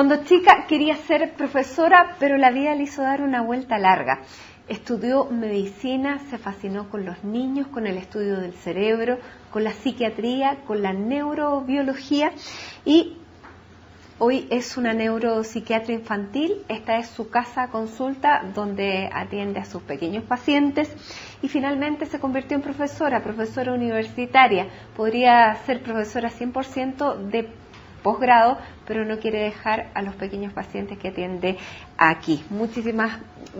Cuando chica quería ser profesora, pero la vida le hizo dar una vuelta larga. Estudió medicina, se fascinó con los niños, con el estudio del cerebro, con la psiquiatría, con la neurobiología y hoy es una neuropsiquiatra infantil. Esta es su casa consulta donde atiende a sus pequeños pacientes y finalmente se convirtió en profesora universitaria. Podría ser profesora 100% de posgrado, pero no quiere dejar a los pequeños pacientes que atiende aquí. Muchísimas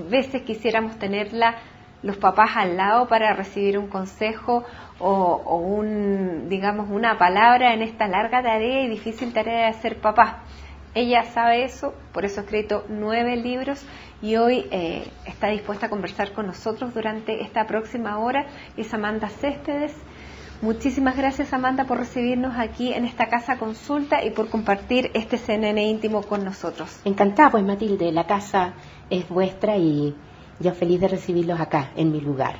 veces quisiéramos tenerla los papás al lado para recibir un consejo o digamos una palabra en esta larga tarea y difícil tarea de ser papá. Ella sabe eso, por eso ha escrito 9 libros y hoy está dispuesta a conversar con nosotros durante esta próxima hora. Es Amanda Céspedes. Muchísimas gracias, Amanda, por recibirnos aquí en esta casa consulta y por compartir este CNN íntimo con nosotros. Encantada, pues Matilde, la casa es vuestra y yo feliz de recibirlos acá, en mi lugar.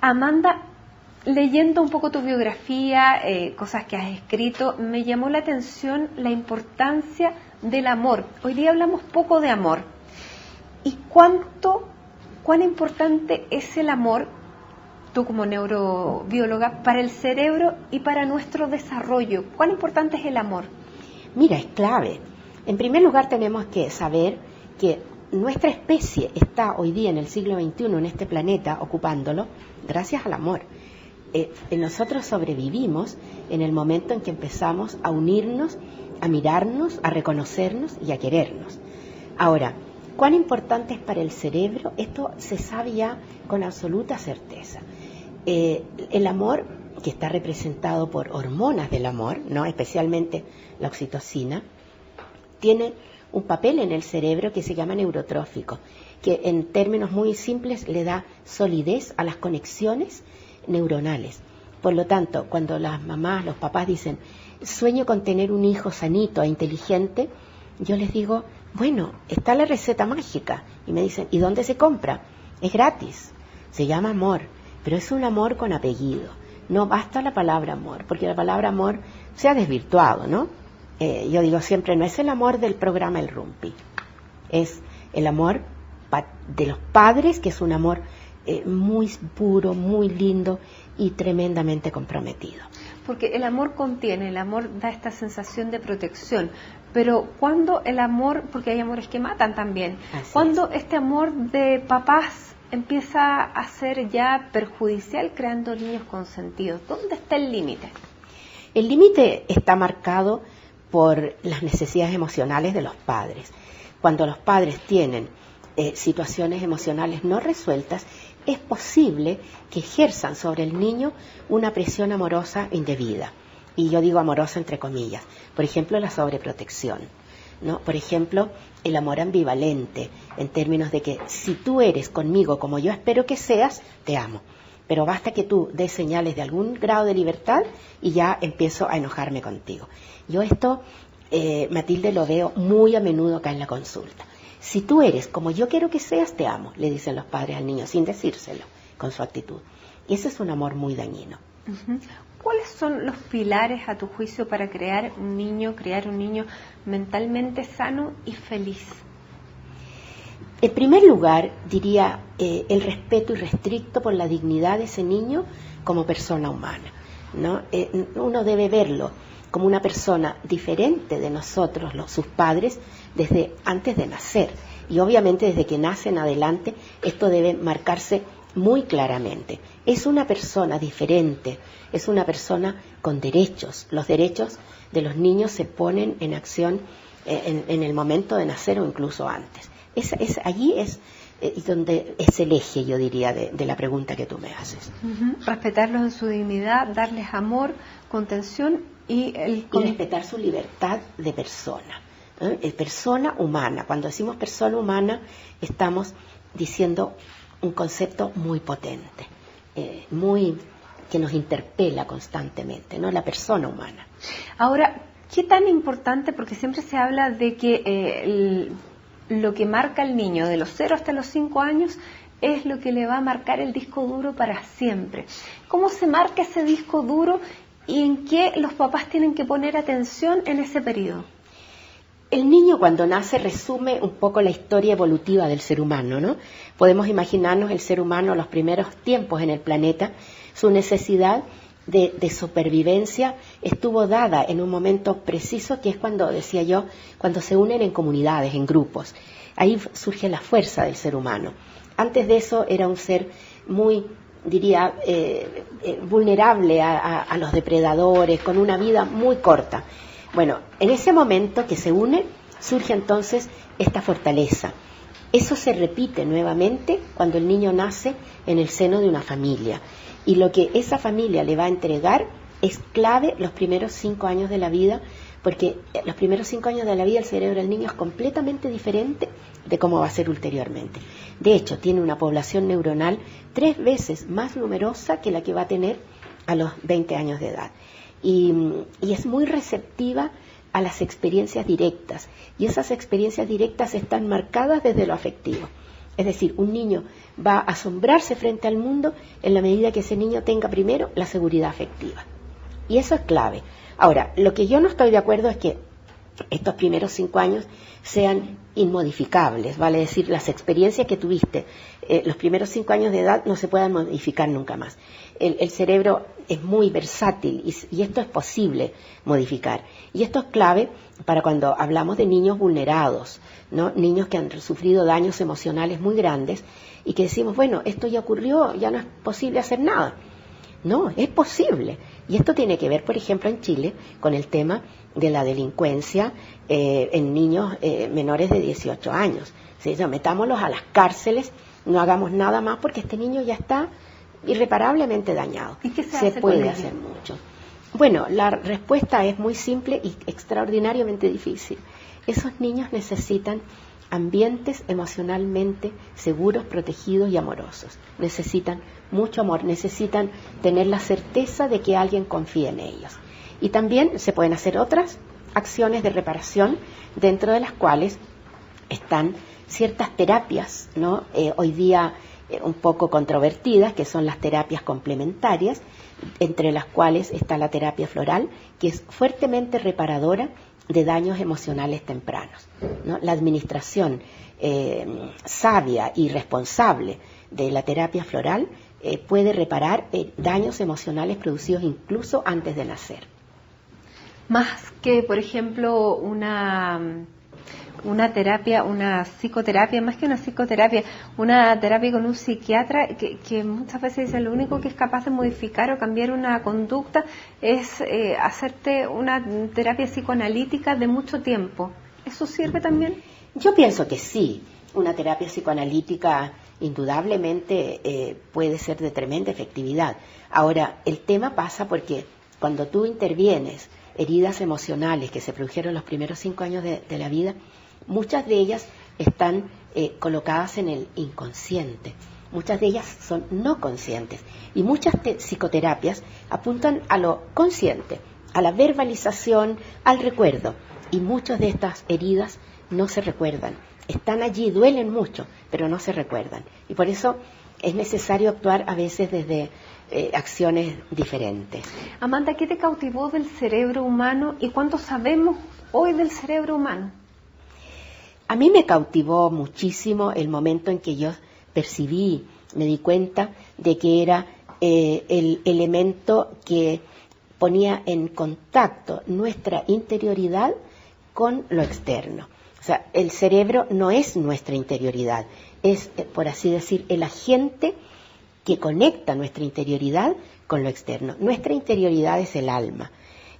Amanda, leyendo un poco tu biografía, cosas que has escrito, me llamó la atención la importancia del amor. Hoy día hablamos poco de amor. ¿Y cuán importante es el amor, tú como neurobióloga, para el cerebro y para nuestro desarrollo? ¿Cuán importante es el amor? Mira, es clave. En primer lugar tenemos que saber que nuestra especie está hoy día en el siglo XXI en este planeta ocupándolo gracias al amor. Nosotros sobrevivimos en el momento en que empezamos a unirnos, a mirarnos, a reconocernos y a querernos. Ahora, ¿cuán importante es para el cerebro? Esto se sabe ya con absoluta certeza. El amor, que está representado por hormonas del amor, ¿no? Especialmente la oxitocina, tiene un papel en el cerebro que se llama neurotrófico, que en términos muy simples le da solidez a las conexiones neuronales. Por lo tanto, cuando las mamás, los papás dicen, sueño con tener un hijo sanito e inteligente, yo les digo, bueno, está la receta mágica. Y me dicen, ¿y dónde se compra? Es gratis, se llama amor, pero es un amor con apellido. No basta la palabra amor, porque la palabra amor se ha desvirtuado, ¿no? Yo digo siempre, no es el amor del programa El Rumpi, es el amor de los padres, que es un amor muy puro, muy lindo y tremendamente comprometido. Porque el amor contiene, el amor da esta sensación de protección, pero cuando el amor, porque hay amores que matan también, cuando este amor de papás empieza a ser ya perjudicial creando niños consentidos, ¿dónde está el límite? El límite está marcado por las necesidades emocionales de los padres. Cuando los padres tienen situaciones emocionales no resueltas, es posible que ejerzan sobre el niño una presión amorosa indebida. Y yo digo amorosa entre comillas. Por ejemplo, la sobreprotección, ¿no? Por ejemplo, el amor ambivalente, en términos de que si tú eres conmigo como yo espero que seas, te amo. Pero basta que tú des señales de algún grado de libertad y ya empiezo a enojarme contigo. Yo esto, Matilde, lo veo muy a menudo acá en la consulta. Si tú eres como yo quiero que seas, te amo, le dicen los padres al niño, sin decírselo, con su actitud. Y ese es un amor muy dañino. Uh-huh. ¿Cuáles son los pilares, a tu juicio, para crear un niño mentalmente sano y feliz? En primer lugar, diría el respeto irrestricto por la dignidad de ese niño como persona humana, ¿no? Uno debe verlo como una persona diferente de nosotros, sus padres, desde antes de nacer. Y obviamente desde que nace en adelante, esto debe marcarse muy claramente. Es una persona diferente, es una persona con derechos. Los derechos de los niños se ponen en acción en el momento de nacer o incluso antes. Allí es donde es el eje, yo diría, de la pregunta que tú me haces. Uh-huh. Respetarlos en su dignidad, darles amor, contención y respetar su libertad de persona. Persona humana. Cuando decimos persona humana, estamos diciendo un concepto muy potente, muy que nos interpela constantemente, ¿no? La persona humana. Ahora, ¿qué tan importante? Porque siempre se habla de que lo que marca al niño de los 0 hasta los 5 años es lo que le va a marcar el disco duro para siempre. ¿Cómo se marca ese disco duro y en qué los papás tienen que poner atención en ese periodo? El niño cuando nace resume un poco la historia evolutiva del ser humano, ¿no? Podemos imaginarnos el ser humano los primeros tiempos en el planeta, su necesidad de supervivencia estuvo dada en un momento preciso, que es cuando, decía yo, cuando se unen en comunidades, en grupos. Ahí surge la fuerza del ser humano. Antes de eso era un ser muy, diría, vulnerable a los depredadores, con una vida muy corta. Bueno, en ese momento que se une, surge entonces esta fortaleza. Eso se repite nuevamente cuando el niño nace en el seno de una familia. Y lo que esa familia le va a entregar es clave los primeros 5 años de la vida, porque los primeros 5 años de la vida el cerebro del niño es completamente diferente de cómo va a ser ulteriormente. De hecho, tiene una población neuronal 3 veces más numerosa que la que va a tener a los 20 años de edad. Y es muy receptiva a las experiencias directas. Y esas experiencias directas están marcadas desde lo afectivo. Es decir, un niño va a asombrarse frente al mundo en la medida que ese niño tenga primero la seguridad afectiva. Y eso es clave. Ahora, lo que yo no estoy de acuerdo es que estos primeros 5 años sean inmodificables, vale decir, las experiencias que tuviste los primeros 5 años de edad no se puedan modificar nunca más. El cerebro es muy versátil y esto es posible modificar. Y esto es clave para cuando hablamos de niños vulnerados, ¿no? Niños que han sufrido daños emocionales muy grandes y que decimos, bueno, esto ya ocurrió, ya no es posible hacer nada. No, es posible. Y esto tiene que ver, por ejemplo, en Chile, con el tema de la delincuencia en niños menores de 18 años. ¿Sí? Metámoslos a las cárceles, no hagamos nada más porque este niño ya está irreparablemente dañado. ¿Y qué se puede hacer mucho. Bueno, la respuesta es muy simple y extraordinariamente difícil. Esos niños necesitan ambientes emocionalmente seguros, protegidos y amorosos. Necesitan mucho amor, necesitan tener la certeza de que alguien confía en ellos. Y también se pueden hacer otras acciones de reparación, dentro de las cuales están ciertas terapias, ¿no? Hoy día un poco controvertidas, que son las terapias complementarias, entre las cuales está la terapia floral, que es fuertemente reparadora de daños emocionales tempranos, ¿no? La administración sabia y responsable de la terapia floral puede reparar daños emocionales producidos incluso antes de nacer. Más que, por ejemplo, una terapia, una psicoterapia, más que una psicoterapia, una terapia con un psiquiatra que muchas veces dice lo único que es capaz de modificar o cambiar una conducta es hacerte una terapia psicoanalítica de mucho tiempo. ¿Eso sirve también? Yo pienso que sí. Una terapia psicoanalítica indudablemente puede ser de tremenda efectividad. Ahora, el tema pasa porque cuando tú intervienes heridas emocionales que se produjeron los primeros 5 años de la vida, muchas de ellas están colocadas en el inconsciente. Muchas de ellas son no conscientes. Y muchas psicoterapias apuntan a lo consciente, a la verbalización, al recuerdo. Y muchas de estas heridas no se recuerdan. Están allí, duelen mucho, pero no se recuerdan. Y por eso es necesario actuar a veces desde acciones diferentes. Amanda, ¿qué te cautivó del cerebro humano y cuánto sabemos hoy del cerebro humano? A mí me cautivó muchísimo el momento en que yo percibí, me di cuenta de que era el elemento que ponía en contacto nuestra interioridad con lo externo. O sea, el cerebro no es nuestra interioridad, es, por así decir, el agente que conecta nuestra interioridad con lo externo. Nuestra interioridad es el alma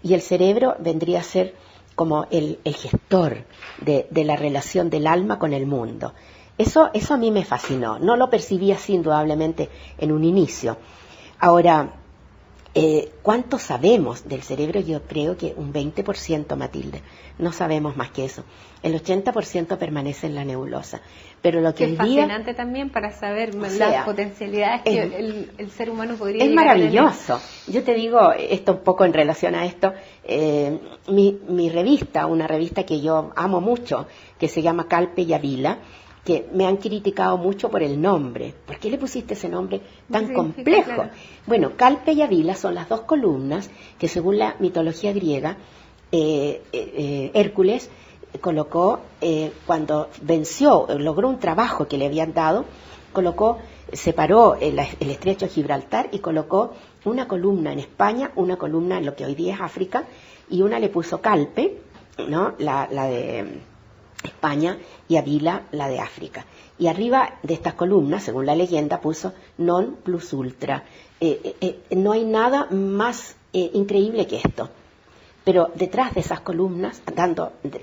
y el cerebro vendría a ser como el gestor de la relación del alma con el mundo. Eso a mí me fascinó. No lo percibí así indudablemente en un inicio. Ahora, ¿cuánto sabemos del cerebro? Yo creo que un 20%, Matilde. No sabemos más que eso. El 80% permanece en la nebulosa. Pero lo que es fascinante también para saber las potencialidades que el ser humano podría llegar a tener. Es maravilloso. Yo te digo esto un poco en relación a esto. Mi revista, una revista que yo amo mucho, que se llama Calpe y Avila, que me han criticado mucho por el nombre. ¿Por qué le pusiste ese nombre tan complejo? Claro. Bueno, Calpe y Avila son las 2 columnas que, según la mitología griega, Hércules colocó, cuando venció, logró un trabajo que le habían dado, separó el estrecho de Gibraltar y colocó una columna en España, una columna en lo que hoy día es África, y una le puso Calpe, ¿no? La de España, y Avila, la de África. Y arriba de estas columnas, según la leyenda, puso non plus ultra. No hay nada más increíble que esto. Pero detrás de esas columnas,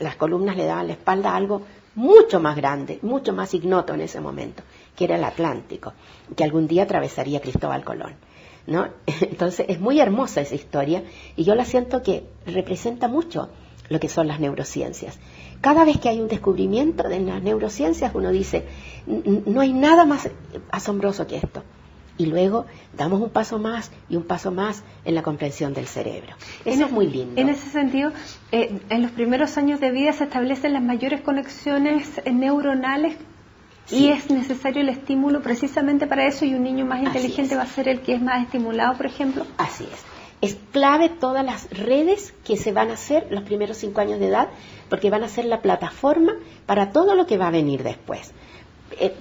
las columnas le daban la espalda a algo mucho más grande, mucho más ignoto en ese momento, que era el Atlántico, que algún día atravesaría Cristóbal Colón, ¿no? Entonces es muy hermosa esa historia y yo la siento que representa mucho lo que son las neurociencias. Cada vez que hay un descubrimiento de las neurociencias, uno dice, no hay nada más asombroso que esto. Y luego damos un paso más y un paso más en la comprensión del cerebro. Eso es muy lindo. En ese sentido, en los primeros años de vida se establecen las mayores conexiones neuronales. Sí. Y es necesario el estímulo precisamente para eso, y un niño más inteligente va a ser el que es más estimulado, por ejemplo. Así es. Es clave todas las redes que se van a hacer los primeros 5 años de edad, porque van a ser la plataforma para todo lo que va a venir después.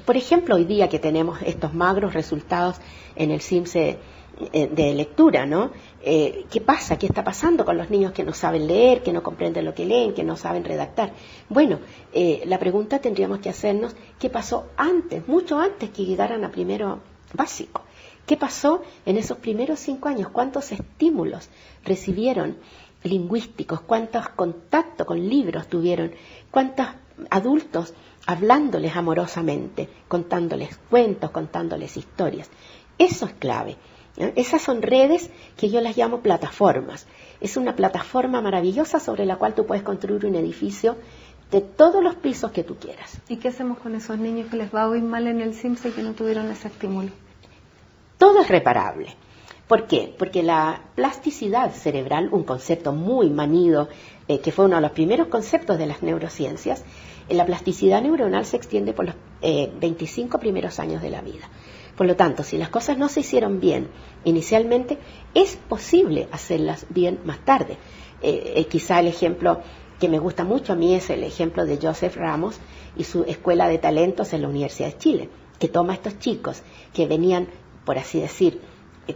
Por ejemplo, hoy día que tenemos estos magros resultados en el CIMSE de lectura, ¿no? ¿Qué pasa? ¿Qué está pasando con los niños que no saben leer, que no comprenden lo que leen, que no saben redactar? Bueno, la pregunta tendríamos que hacernos, ¿qué pasó antes, mucho antes que llegaran a primero básico? ¿Qué pasó en esos primeros 5 años? ¿Cuántos estímulos recibieron lingüísticos? ¿Cuántos contactos con libros tuvieron? ¿Cuántos adultos hablándoles amorosamente, contándoles cuentos, contándoles historias? Eso es clave. Esas son redes que yo las llamo plataformas. Es una plataforma maravillosa sobre la cual tú puedes construir un edificio de todos los pisos que tú quieras. ¿Y qué hacemos con esos niños que les va hoy mal en el CIMSE y que no tuvieron ese estímulo? Todo es reparable. ¿Por qué? Porque la plasticidad cerebral, un concepto muy manido, que fue uno de los primeros conceptos de las neurociencias, la plasticidad neuronal se extiende por los 25 primeros años de la vida. Por lo tanto, si las cosas no se hicieron bien inicialmente, es posible hacerlas bien más tarde. Quizá el ejemplo que me gusta mucho a mí es el ejemplo de Joseph Ramos y su escuela de talentos en la Universidad de Chile, que toma a estos chicos que venían, por así decir,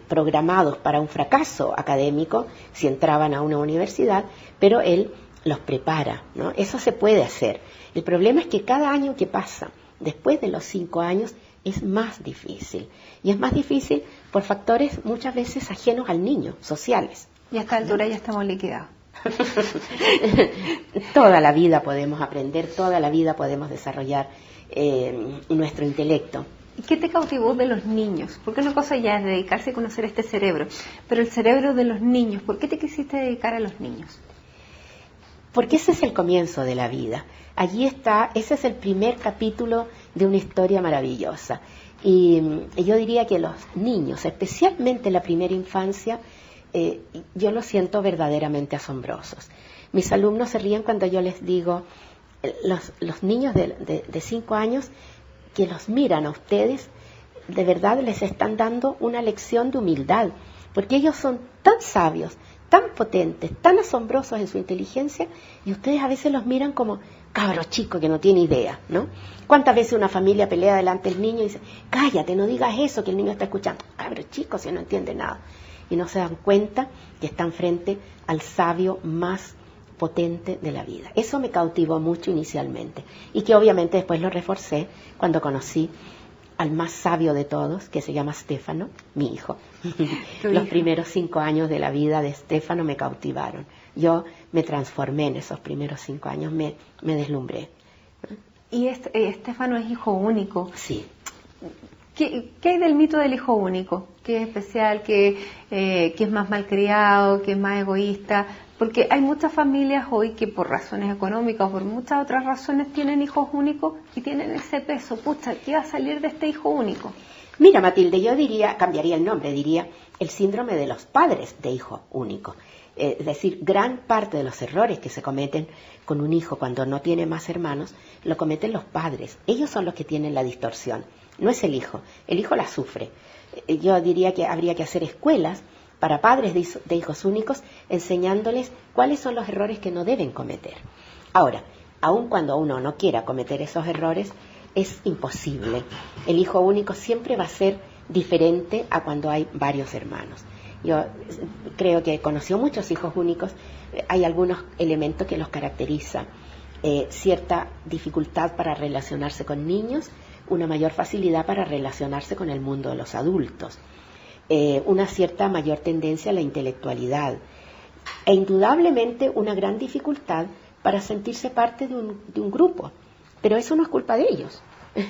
programados para un fracaso académico si entraban a una universidad, pero él los prepara, ¿no? Eso se puede hacer. El problema es que cada año que pasa, después de los 5 años, es más difícil. Y es más difícil por factores muchas veces ajenos al niño, sociales. Y a esta altura ya estamos liquidados. Toda la vida podemos aprender, toda la vida podemos desarrollar nuestro intelecto. ¿Qué te cautivó de los niños? Porque una cosa ya es dedicarse a conocer este cerebro, pero el cerebro de los niños, ¿por qué te quisiste dedicar a los niños? Porque ese es el comienzo de la vida. Allí está, ese es el primer capítulo de una historia maravillosa. Y yo diría que los niños, especialmente la primera infancia, yo los siento verdaderamente asombrosos. Mis alumnos se ríen cuando yo les digo, los niños de 5 años que los miran a ustedes, de verdad les están dando una lección de humildad, porque ellos son tan sabios, tan potentes, tan asombrosos en su inteligencia, y ustedes a veces los miran como cabro chico que no tiene idea, ¿no? ¿Cuántas veces una familia pelea delante del niño y dice, cállate, no digas eso, que el niño está escuchando? Cabro chico, si no entiende nada. Y no se dan cuenta que están frente al sabio más potente de la vida. Eso me cautivó mucho inicialmente, y que obviamente después lo reforcé cuando conocí al más sabio de todos, que se llama Stefano, mi hijo. Los primeros 5 años de la vida de Stefano me cautivaron. Yo me transformé en esos primeros 5 años, me deslumbré. ¿Y Stefano es hijo único? Sí. ¿Qué hay del mito del hijo único? ¿Qué es especial? ¿Qué es más malcriado? ¿Qué es más egoísta? Porque hay muchas familias hoy que por razones económicas o por muchas otras razones tienen hijos únicos y tienen ese peso. Pucha, ¿qué va a salir de este hijo único? Mira, Matilde, yo diría, cambiaría el nombre, diría el síndrome de los padres de hijo único. Es decir, gran parte de los errores que se cometen con un hijo cuando no tiene más hermanos, lo cometen los padres. Ellos son los que tienen la distorsión, no es el hijo la sufre. Yo diría que habría que hacer escuelas para padres de hijos únicos, enseñándoles cuáles son los errores que no deben cometer. Ahora, aun cuando uno no quiera cometer esos errores, es imposible. El hijo único siempre va a ser diferente a cuando hay varios hermanos. Yo creo que conoció muchos hijos únicos. Hay algunos elementos que los caracterizan. Cierta dificultad para relacionarse con niños, una mayor facilidad para relacionarse con el mundo de los adultos, una cierta mayor tendencia a la intelectualidad e indudablemente una gran dificultad para sentirse parte de un grupo. Pero eso no es culpa de ellos.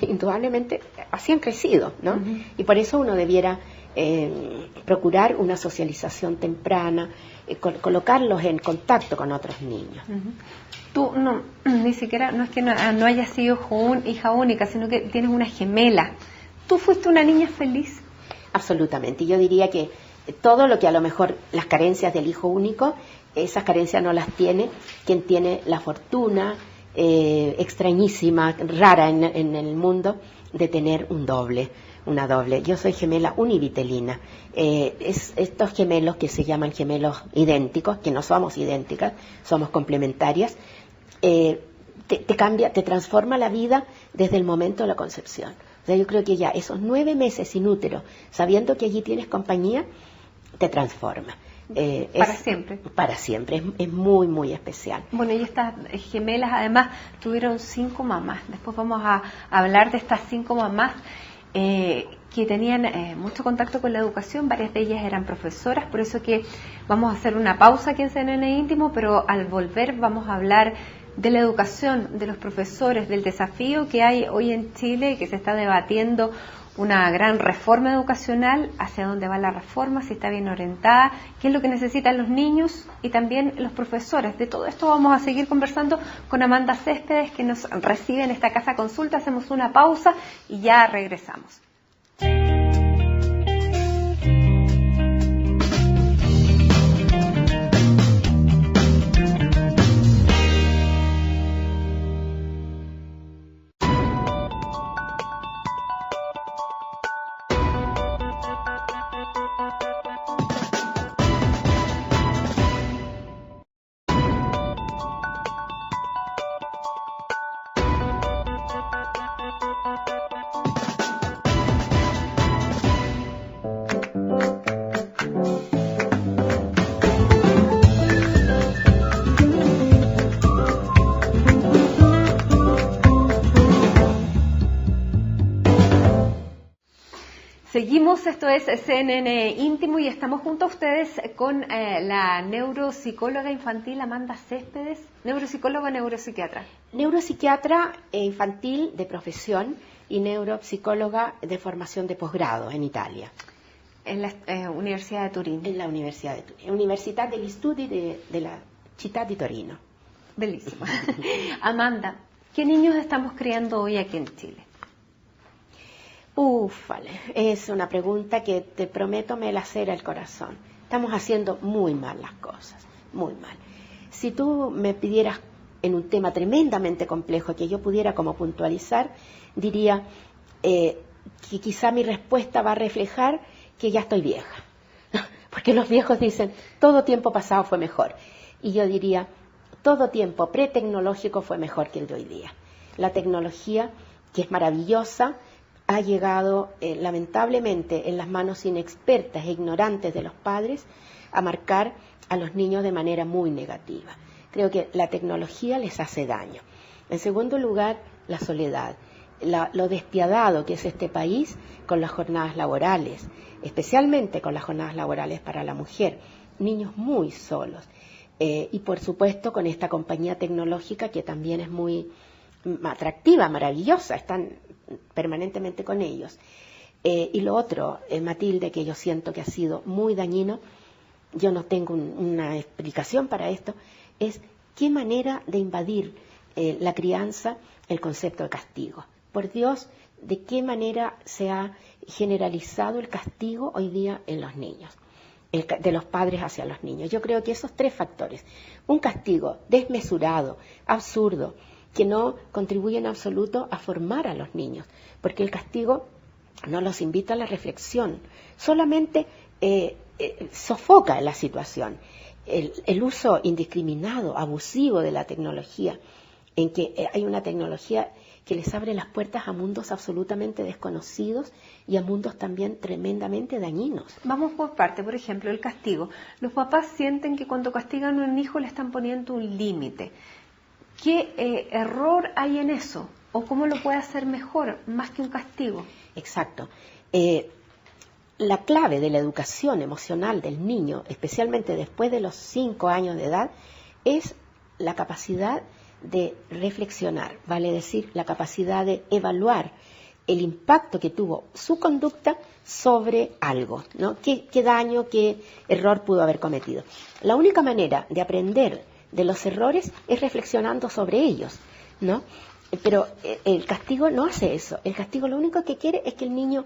Indudablemente así han crecido, ¿no? Uh-huh. Y por eso uno debiera procurar una socialización temprana, colocarlos en contacto con otros niños. Uh-huh. Tú no, ni siquiera, no es que no hayas sido hija única, sino que tienes una gemela. ¿Tú fuiste una niña feliz? Absolutamente. Yo diría que todo lo que a lo mejor las carencias del hijo único, esas carencias no las tiene quien tiene la fortuna extrañísima, rara en el mundo, de tener una doble. Yo soy gemela univitelina. Estos gemelos que se llaman gemelos idénticos, que no somos idénticas, somos complementarias, te transforma la vida desde el momento de la concepción. O sea, yo creo que ya esos 9 meses sin útero, sabiendo que allí tienes compañía, te transforma. Para siempre. Para siempre, es muy, muy especial. Bueno, y estas gemelas además tuvieron 5 mamás. Después vamos a hablar de estas 5 mamás que tenían mucho contacto con la educación. Varias de ellas eran profesoras, por eso que vamos a hacer una pausa aquí en CNN Íntimo, pero al volver vamos a hablar de la educación, de los profesores, del desafío que hay hoy en Chile y que se está debatiendo una gran reforma educacional, hacia dónde va la reforma, si está bien orientada, qué es lo que necesitan los niños y también los profesores. De todo esto vamos a seguir conversando con Amanda Céspedes, que nos recibe en esta casa consulta. Hacemos una pausa y ya regresamos. Seguimos, esto es CNN Íntimo y estamos junto a ustedes con la neuropsicóloga infantil Amanda Céspedes, neuropsicóloga, neuropsiquiatra. Neuropsiquiatra infantil de profesión y neuropsicóloga de formación de posgrado en Italia. En la Universidad de Turín. En la Universidad de Turín, Università degli Studi de la città di Torino. Bellísimo. Amanda, ¿qué niños estamos criando hoy aquí en Chile? Ufale, es una pregunta que te prometo me lacera el corazón. Estamos haciendo muy mal las cosas, muy mal. Si tú me pidieras en un tema tremendamente complejo que yo pudiera como puntualizar, diría que quizá mi respuesta va a reflejar que ya estoy vieja. Porque los viejos dicen, todo tiempo pasado fue mejor. Y yo diría, todo tiempo pretecnológico fue mejor que el de hoy día. La tecnología, que es maravillosa, ha llegado lamentablemente en las manos inexpertas e ignorantes de los padres a marcar a los niños de manera muy negativa. Creo que la tecnología les hace daño. En segundo lugar, la soledad, lo despiadado que es este país con las jornadas laborales, especialmente con las jornadas laborales para la mujer, niños muy solos. Y por supuesto con esta compañía tecnológica que también es muy atractiva, maravillosa, están permanentemente con ellos. Y lo otro, Matilde, que yo siento que ha sido muy dañino, yo no tengo una explicación para esto, es qué manera de invadir la crianza el concepto de castigo. Por Dios, de qué manera se ha generalizado el castigo hoy día en los niños, de los padres hacia los niños. Yo creo que esos 3 factores, un castigo desmesurado, absurdo, que no contribuye en absoluto a formar a los niños, porque el castigo no los invita a la reflexión, solamente sofoca la situación. El uso indiscriminado, abusivo de la tecnología en que hay una tecnología que les abre las puertas a mundos absolutamente desconocidos y a mundos también tremendamente dañinos. Vamos por parte, por ejemplo, el castigo. Los papás sienten que cuando castigan a un hijo le están poniendo un límite. ¿Qué error hay en eso? ¿O cómo lo puede hacer mejor, más que un castigo? Exacto. La clave de la educación emocional del niño, especialmente después de los 5 años de edad, es la capacidad de reflexionar, vale decir, la capacidad de evaluar el impacto que tuvo su conducta sobre algo, ¿no? ¿Qué daño, qué error pudo haber cometido? La única manera de aprender de los errores es reflexionando sobre ellos, ¿no? Pero el castigo no hace eso. El castigo lo único que quiere es que el niño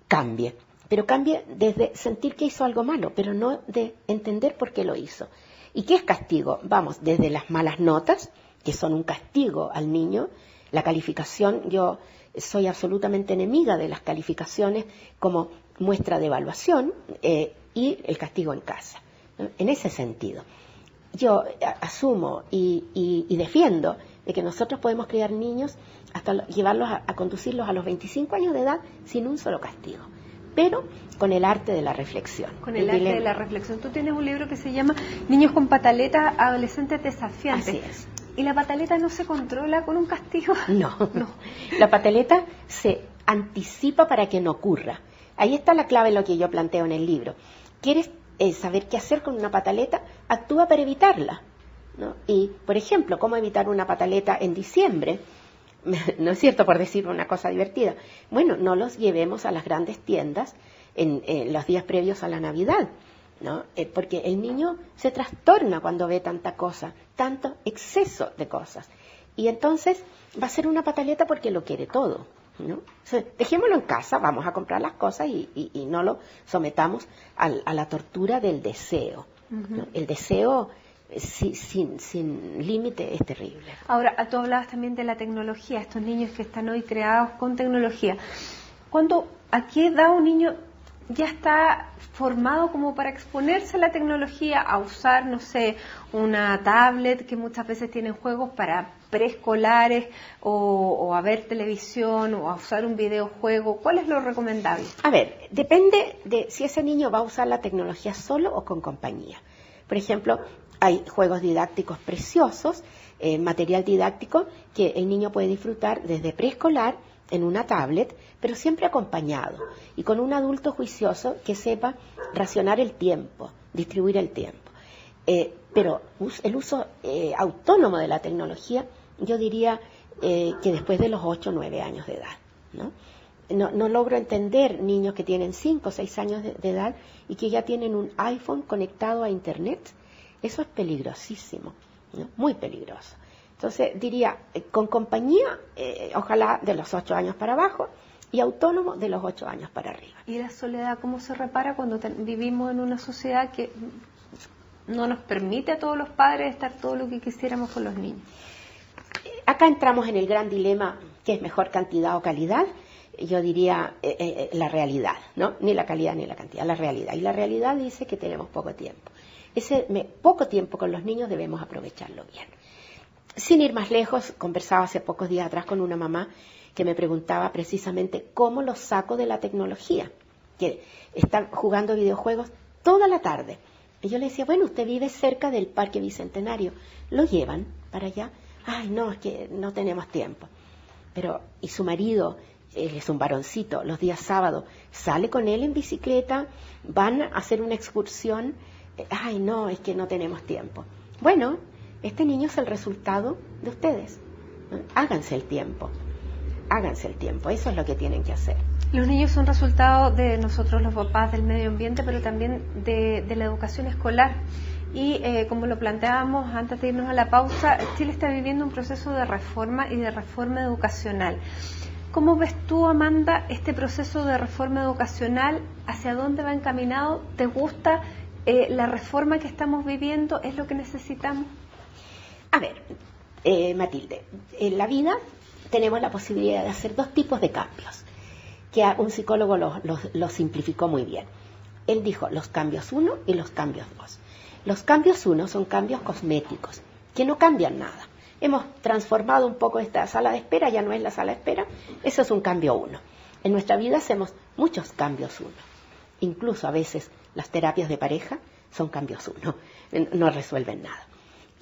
cambie, pero cambie desde sentir que hizo algo malo, pero no de entender por qué lo hizo. ¿Y qué es castigo? Vamos, desde las malas notas, que son un castigo al niño, la calificación, yo soy absolutamente enemiga de las calificaciones como muestra de evaluación, y el castigo en casa, ¿no? En ese sentido, yo asumo y defiendo de que nosotros podemos criar niños hasta llevarlos a conducirlos a los 25 años de edad sin un solo castigo, pero con el arte de la reflexión. Con el arte de la reflexión. Tú tienes un libro que se llama Niños con pataletas, adolescentes desafiantes. Así es. ¿Y la pataleta no se controla con un castigo? No. La pataleta se anticipa para que no ocurra. Ahí está la clave de lo que yo planteo en el libro. ¿Quieres saber qué hacer con una pataleta? Actúa para evitarla, ¿no? Y, por ejemplo, ¿cómo evitar una pataleta en diciembre? ¿No es cierto? Por decir una cosa divertida. Bueno, no los llevemos a las grandes tiendas en los días previos a la Navidad, ¿no? Porque el niño se trastorna cuando ve tanta cosa, tanto exceso de cosas. Y entonces va a ser una pataleta porque lo quiere todo, ¿no? O sea, dejémoslo en casa, vamos a comprar las cosas y no lo sometamos a la tortura del deseo, ¿no? El deseo sin límite es terrible. Ahora, tú hablabas también de la tecnología, estos niños que están hoy creados con tecnología. ¿A qué edad un niño ya está formado como para exponerse a la tecnología, a usar, no sé, una tablet, que muchas veces tienen juegos para preescolares, o a ver televisión, o a usar un videojuego? ¿Cuál es lo recomendable? A ver, depende de si ese niño va a usar la tecnología solo o con compañía. Por ejemplo, hay juegos didácticos preciosos, material didáctico que el niño puede disfrutar desde preescolar en una tablet, pero siempre acompañado y con un adulto juicioso que sepa racionar el tiempo, distribuir el tiempo. Pero el uso autónomo de la tecnología, yo diría que después de los 8 o 9 años de edad, ¿no? No logro entender niños que tienen 5 o 6 años de edad y que ya tienen un iPhone conectado a Internet. Eso es peligrosísimo, ¿no? Muy peligroso. Entonces diría, con compañía, ojalá de los 8 años para abajo, y autónomo de los 8 años para arriba. ¿Y la soledad cómo se repara cuando vivimos en una sociedad que no nos permite a todos los padres estar todo lo que quisiéramos con los niños? Acá entramos en el gran dilema, ¿qué es mejor, cantidad o calidad? Yo diría la realidad, ¿no? Ni la calidad ni la cantidad, la realidad. Y la realidad dice que tenemos poco tiempo. Ese poco tiempo con los niños debemos aprovecharlo bien. Sin ir más lejos, conversaba hace pocos días atrás con una mamá que me preguntaba precisamente cómo los saco de la tecnología, que están jugando videojuegos toda la tarde. Y yo le decía, bueno, usted vive cerca del Parque Bicentenario, ¿lo llevan para allá? Ay, no, es que no tenemos tiempo. Pero, y su marido, él es un varoncito, los días sábados, sale con él en bicicleta, van a hacer una excursión. Ay, no, es que no tenemos tiempo. Bueno, este niño es el resultado de ustedes. Háganse el tiempo, eso es lo que tienen que hacer. Los niños son resultado de nosotros los papás, del medio ambiente, pero también de la educación escolar. Y como lo planteábamos antes de irnos a la pausa, Chile está viviendo un proceso de reforma y de reforma educacional. ¿Cómo ves tú, Amanda, este proceso de reforma educacional? ¿Hacia dónde va encaminado? ¿Te gusta la reforma que estamos viviendo? ¿Es lo que necesitamos? A ver, Matilde, en la vida tenemos la posibilidad de hacer 2 tipos de cambios, que un psicólogo lo simplificó muy bien. Él dijo los cambios 1 y los cambios 2. Los cambios 1 son cambios cosméticos, que no cambian nada. hemos transformado un poco esta sala de espera, ya no es la sala de espera, eso es un cambio 1. En nuestra vida hacemos muchos cambios 1. Incluso a veces las terapias de pareja son cambios 1, no resuelven nada.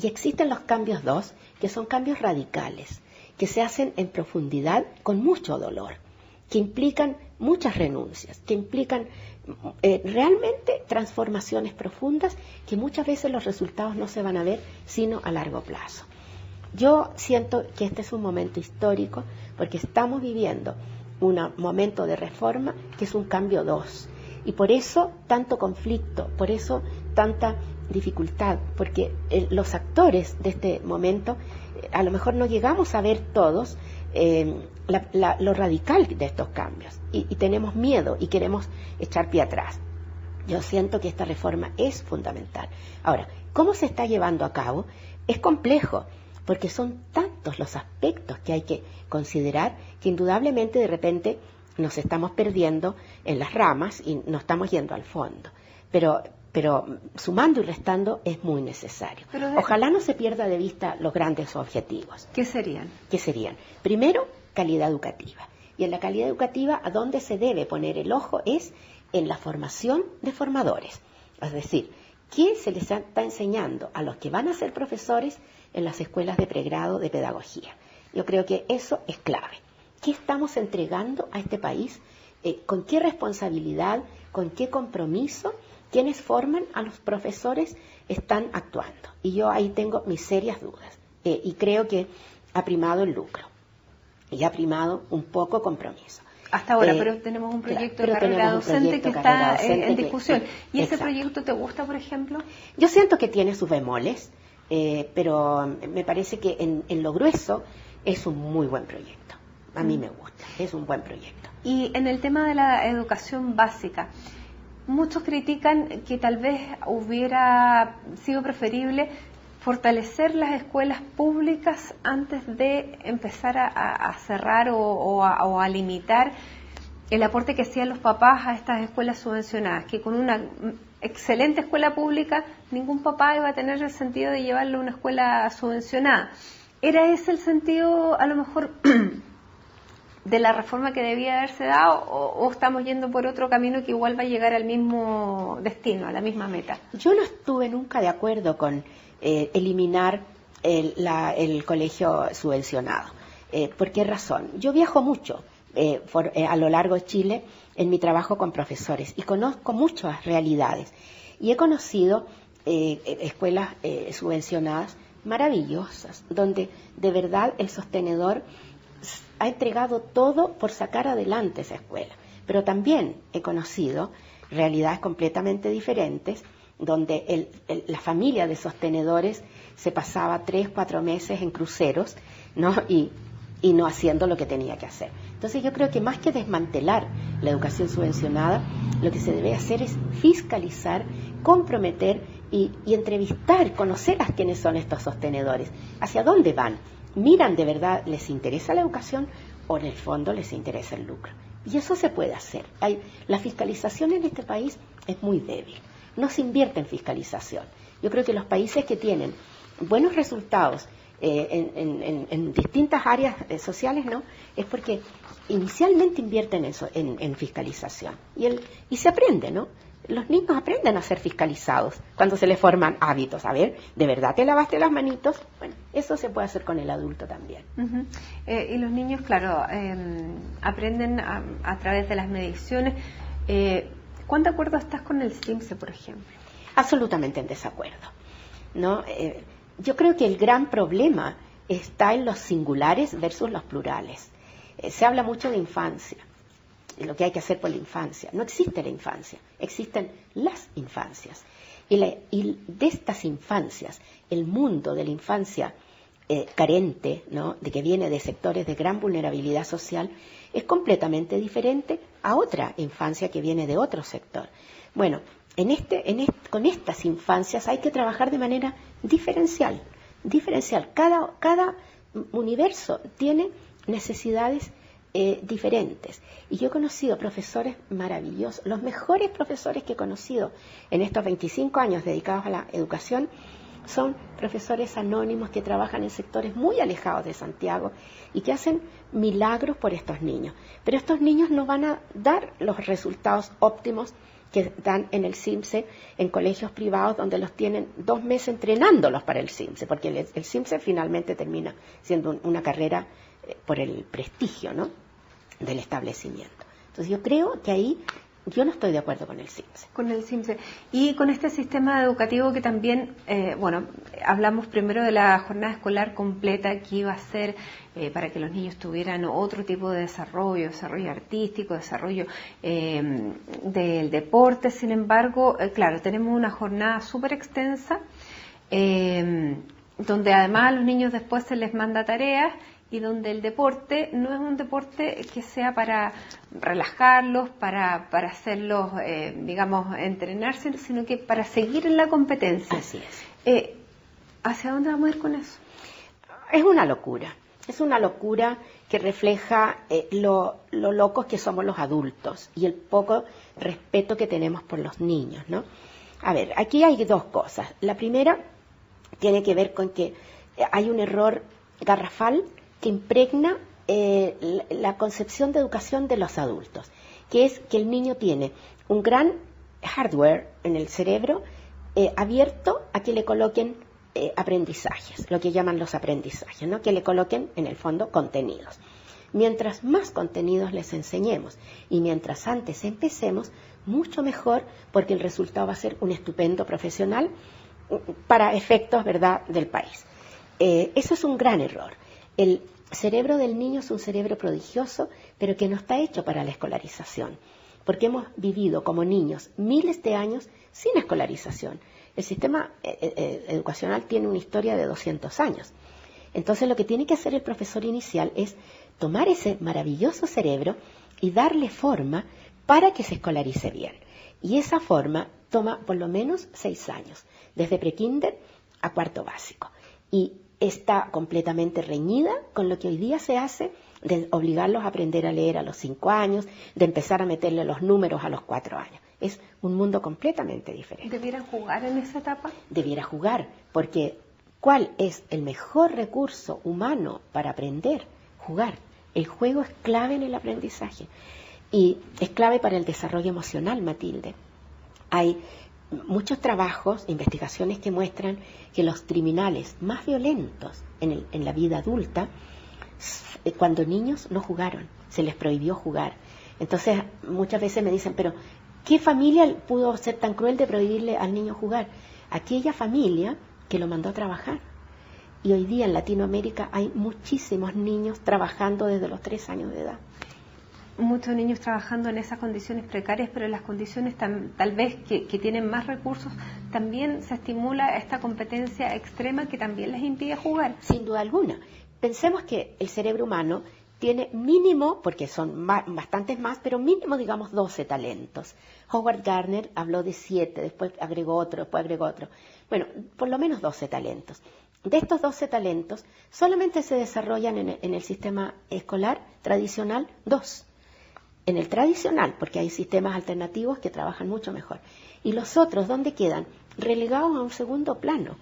Y existen los cambios 2, que son cambios radicales, que se hacen en profundidad con mucho dolor, que implican muchas renuncias, que implican realmente transformaciones profundas que muchas veces los resultados no se van a ver sino a largo plazo. Yo siento que este es un momento histórico porque estamos viviendo un momento de reforma que es un cambio 2 y por eso tanto conflicto, por eso tanta dificultad, porque los actores de este momento a lo mejor no llegamos a ver todos lo radical de estos cambios y tenemos miedo y queremos echar pie atrás. Yo siento que esta reforma es fundamental. Ahora, ¿cómo se está llevando a cabo? Es complejo porque son tantos los aspectos que hay que considerar que indudablemente de repente nos estamos perdiendo en las ramas y nos estamos yendo al fondo. Pero sumando y restando es muy necesario. Ojalá no se pierda de vista los grandes objetivos. ¿Qué serían? Primero, calidad educativa. Y en la calidad educativa, ¿a dónde se debe poner el ojo? Es en la formación de formadores. Es decir, ¿qué se les está enseñando a los que van a ser profesores en las escuelas de pregrado de pedagogía? Yo creo que eso es clave. ¿Qué estamos entregando a este país? ¿Con qué responsabilidad? ¿Con qué compromiso? Quienes forman a los profesores están actuando. Y yo ahí tengo mis serias dudas. Y creo que ha primado el lucro. Y ha primado un poco compromiso. Hasta ahora, pero tenemos un proyecto de carrera docente que está en discusión. ¿Y ese proyecto te gusta, por ejemplo? Yo siento que tiene sus bemoles, pero me parece que en lo grueso es un muy buen proyecto. A mí me gusta, es un buen proyecto. Y en el tema de la educación básica, muchos critican que tal vez hubiera sido preferible fortalecer las escuelas públicas antes de empezar a cerrar o a limitar el aporte que hacían los papás a estas escuelas subvencionadas, que con una excelente escuela pública ningún papá iba a tener el sentido de llevarlo a una escuela subvencionada. ¿Era ese el sentido a lo mejor de la reforma que debía haberse dado o estamos yendo por otro camino que igual va a llegar al mismo destino, a la misma meta? Yo no estuve nunca de acuerdo con eliminar el colegio subvencionado. ¿Por qué razón? Yo viajo mucho a lo largo de Chile en mi trabajo con profesores y conozco muchas realidades y he conocido escuelas subvencionadas maravillosas, donde de verdad el sostenedor ha entregado todo por sacar adelante esa escuela. Pero también he conocido realidades completamente diferentes, donde la familia de sostenedores se pasaba 3-4 meses en cruceros, ¿no? Y no haciendo lo que tenía que hacer. Entonces yo creo que más que desmantelar la educación subvencionada, lo que se debe hacer es fiscalizar, comprometer y entrevistar, conocer a quiénes son estos sostenedores, hacia dónde van, miran de verdad, les interesa la educación o en el fondo les interesa el lucro. Y eso se puede hacer. La fiscalización en este país es muy débil. No se invierte en fiscalización. Yo creo que los países que tienen buenos resultados en distintas áreas sociales, ¿no? Es porque inicialmente invierten en fiscalización. Y se aprende, ¿no? Los niños aprenden a ser fiscalizados cuando se les forman hábitos. A ver, ¿de verdad te lavaste las manitos? Bueno, eso se puede hacer con el adulto también. Y los niños, claro, aprenden a través de las mediciones. ¿Cuán de acuerdo estás con el CIMSE, por ejemplo? Absolutamente en desacuerdo, ¿no? Yo creo que el gran problema está en los singulares versus los plurales. Se habla mucho de infancia, de lo que hay que hacer por la infancia. No existe la infancia, existen las infancias. Y de estas infancias, el mundo de la infancia carente, ¿no? De que viene de sectores de gran vulnerabilidad social, es completamente diferente a otra infancia que viene de otro sector. Bueno, con estas infancias hay que trabajar de manera diferencial. Cada universo tiene necesidades diferentes. Y yo he conocido profesores maravillosos, los mejores profesores que he conocido en estos 25 años dedicados a la educación son profesores anónimos que trabajan en sectores muy alejados de Santiago y que hacen milagros por estos niños. Pero estos niños no van a dar los resultados óptimos que dan en el CIMSE, en colegios privados donde los tienen 2 meses entrenándolos para el CIMSE, porque el CIMSE finalmente termina siendo una carrera por el prestigio, ¿no?, del establecimiento. Entonces yo creo que ahí yo no estoy de acuerdo con el CIMSE. Con el CIMSE. Y con este sistema educativo que también, hablamos primero de la jornada escolar completa que iba a ser para que los niños tuvieran otro tipo de desarrollo artístico, desarrollo del deporte. Sin embargo, claro, tenemos una jornada súper extensa donde además a los niños después se les manda tareas y donde el deporte no es un deporte que sea para relajarlos, para hacerlos, entrenarse, sino que para seguir en la competencia. Así es. ¿Hacia dónde vamos a ir con eso? Es una locura que refleja lo locos que somos los adultos y el poco respeto que tenemos por los niños, ¿no? A ver, aquí hay 2 cosas. La primera tiene que ver con que hay un error garrafal que impregna la concepción de educación de los adultos, que es que el niño tiene un gran hardware en el cerebro abierto a que le coloquen aprendizajes, lo que llaman los aprendizajes, ¿no?, que le coloquen en el fondo contenidos. Mientras más contenidos les enseñemos y mientras antes empecemos, mucho mejor, porque el resultado va a ser un estupendo profesional para efectos, ¿verdad?, del país. Eso es un gran error. El cerebro del niño es un cerebro prodigioso, pero que no está hecho para la escolarización, porque hemos vivido como niños miles de años sin escolarización. El sistema educacional tiene una historia de 200 años. Entonces lo que tiene que hacer el profesor inicial es tomar ese maravilloso cerebro y darle forma para que se escolarice bien. Y esa forma toma por lo menos 6 años, desde prekinder a 4º básico. Y está completamente reñida con lo que hoy día se hace de obligarlos a aprender a leer a los 5 años, de empezar a meterle los números a los 4 años. Es un mundo completamente diferente. ¿Debieran jugar en esa etapa? Debiera jugar, porque ¿cuál es el mejor recurso humano para aprender? Jugar. El juego es clave en el aprendizaje y es clave para el desarrollo emocional, Matilde. Hay muchos trabajos, investigaciones que muestran que los criminales más violentos en la vida adulta, cuando niños no jugaron, se les prohibió jugar. Entonces muchas veces me dicen, pero ¿qué familia pudo ser tan cruel de prohibirle al niño jugar? Aquella familia que lo mandó a trabajar. Y hoy día en Latinoamérica hay muchísimos niños trabajando desde los 3 años de edad. Muchos niños trabajando en esas condiciones precarias, pero en las condiciones tal vez que tienen más recursos, también se estimula esta competencia extrema que también les impide jugar. Sin duda alguna. Pensemos que el cerebro humano tiene mínimo, porque son bastantes más, pero mínimo, digamos, 12 talentos. Howard Gardner habló de 7, después agregó otro, después agregó otro. Bueno, por lo menos 12 talentos. De estos 12 talentos, solamente se desarrollan en el sistema escolar tradicional 2. En el tradicional, porque hay sistemas alternativos que trabajan mucho mejor. Y los otros, ¿dónde quedan? Relegados a un segundo plano.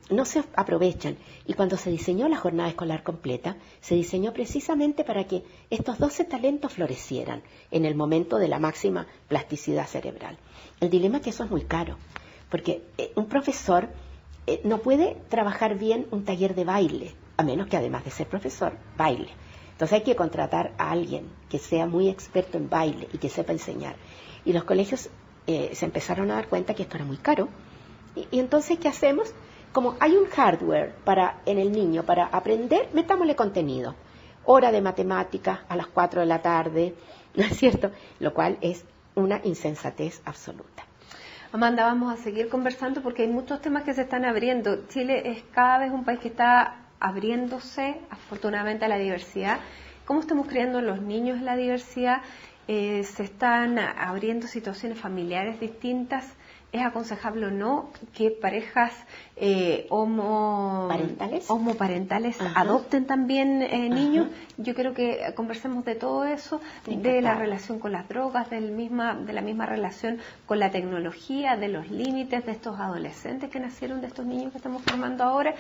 No se aprovechan. Y cuando se diseñó la jornada escolar completa, se diseñó precisamente para que estos 12 talentos florecieran en el momento de la máxima plasticidad cerebral. El dilema es que eso es muy caro, porque un profesor no puede trabajar bien un taller de baile, a menos que además de ser profesor, baile. Entonces hay que contratar a alguien que sea muy experto en baile y que sepa enseñar. Y los colegios se empezaron a dar cuenta que esto era muy caro. Y entonces, ¿qué hacemos? Como hay un hardware en el niño para aprender, metámosle contenido. Hora de matemáticas a las 4 de la tarde, ¿no es cierto? Lo cual es una insensatez absoluta. Amanda, vamos a seguir conversando porque hay muchos temas que se están abriendo. Chile es cada vez un país que está abriéndose, afortunadamente, a la diversidad. ¿Cómo estamos criando a los niños en la diversidad? Se están abriendo situaciones familiares distintas. ¿Es aconsejable o no que parejas homoparentales adopten también niños? Yo creo que conversemos de todo eso, de la relación con las drogas, de la misma relación con la tecnología, de los límites de estos adolescentes que nacieron, de estos niños que estamos formando ahora.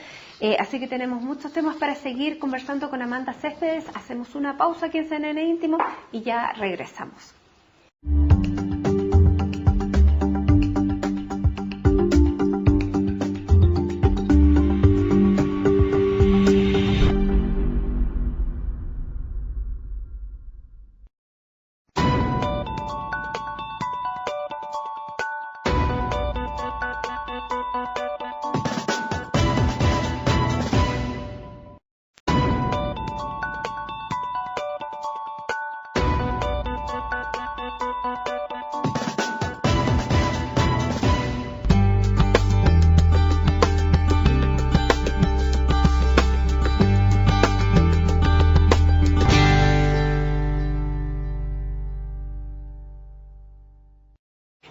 Así que tenemos muchos temas para seguir conversando con Amanda Céspedes. Hacemos una pausa aquí en CNN Íntimo y ya regresamos.